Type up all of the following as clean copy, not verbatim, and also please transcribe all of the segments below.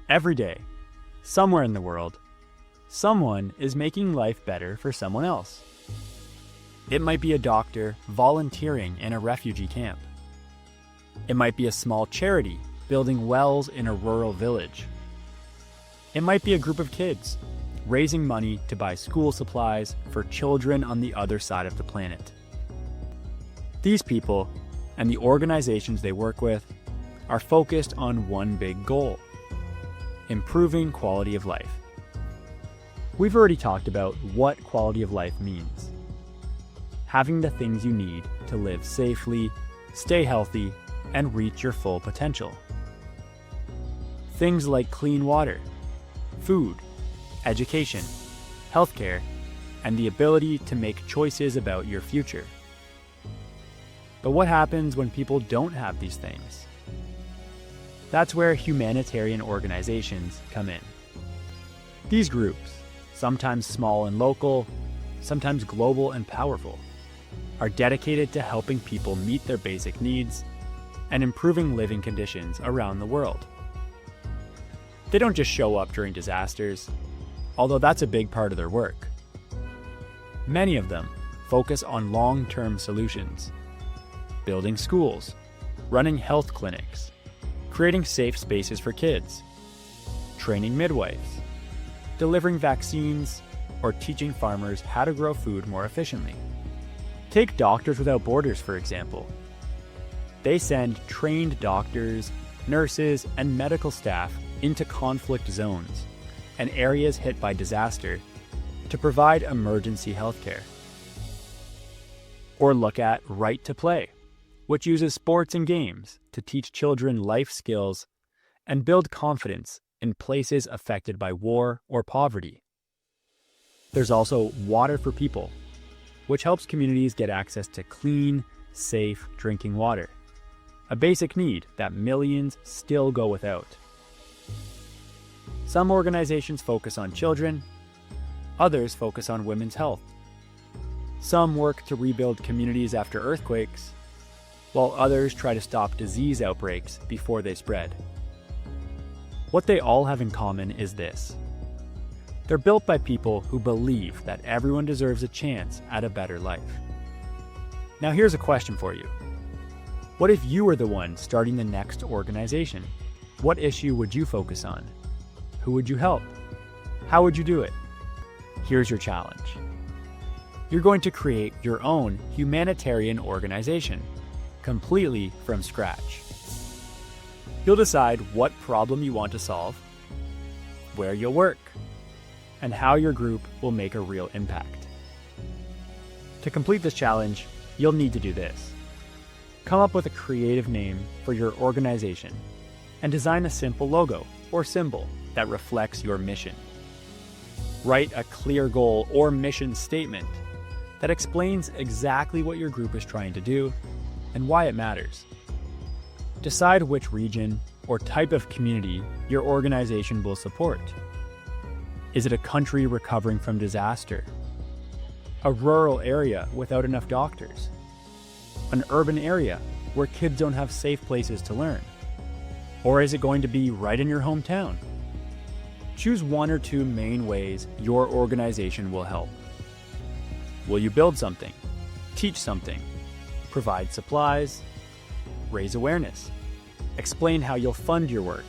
Every day, somewhere in the world, someone is making life better for someone else. It might be a doctor volunteering in a refugee camp. It might be a small charity building wells in a rural village. It might be a group of kids raising money to buy school supplies for children on the other side of the planet. These people and the organizations they work with are focused on one big goal: improving quality of life. We've already talked about what quality of life means. Having the things you need to live safely, stay healthy, and reach your full potential. Things like clean water, food, education, healthcare, and the ability to make choices about your future. But what happens when people don't have these things? That's where humanitarian organizations come in. These groups, sometimes small and local, sometimes global and powerful, are dedicated to helping people meet their basic needs and improving living conditions around the world. They don't just show up during disasters, although that's a big part of their work. Many of them focus on long-term solutions: building schools, running health clinics, creating safe spaces for kids, training midwives, delivering vaccines, or teaching farmers how to grow food more efficiently. Take Doctors Without Borders, for example. They send trained doctors, nurses, and medical staff into conflict zones and areas hit by disaster to provide emergency healthcare. Or look at Right to Play, which uses sports and games to teach children life skills and build confidence in places affected by war or poverty. There's also Water for People, which helps communities get access to clean, safe drinking water, a basic need that millions still go without. Some organizations focus on children, others focus on women's health. Some work to rebuild communities after earthquakes, while others try to stop disease outbreaks before they spread. What they all have in common is this: they're built by people who believe that everyone deserves a chance at a better life. Now here's a question for you. What if you were the one starting the next organization? What issue would you focus on? Who would you help? How would you do it? Here's your challenge. You're going to create your own humanitarian organization, completely from scratch. You'll decide what problem you want to solve, where you'll work, and how your group will make a real impact. To complete this challenge, you'll need to do this. Come up with a creative name for your organization and design a simple logo or symbol that reflects your mission. Write a clear goal or mission statement that explains exactly what your group is trying to do and why it matters. Decide which region or type of community your organization will support. Is it a country recovering from disaster? A rural area without enough doctors? An urban area where kids don't have safe places to learn? Or is it going to be right in your hometown? Choose one or two main ways your organization will help. Will you build something? Teach something? Provide supplies? Raise awareness? Explain how you'll fund your work?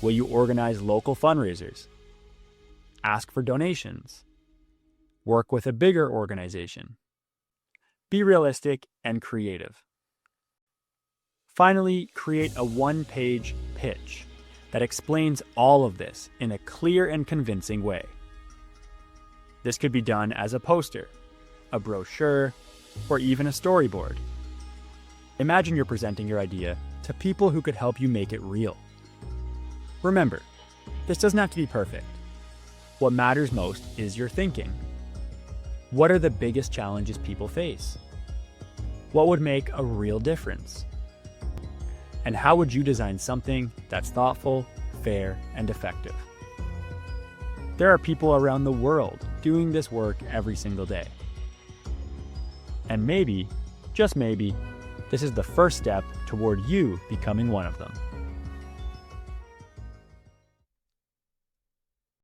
Will you organize local fundraisers? Ask for donations? Work with a bigger organization? Be realistic and creative. Finally, create a one-page pitch that explains all of this in a clear and convincing way. This could be done as a poster, a brochure, or even a storyboard. Imagine you're presenting your idea to people who could help you make it real. Remember, this doesn't have to be perfect. What matters most is your thinking. What are the biggest challenges people face? What would make a real difference? And how would you design something that's thoughtful, fair, and effective? There are people around the world doing this work every single day. And maybe, just maybe, this is the first step toward you becoming one of them.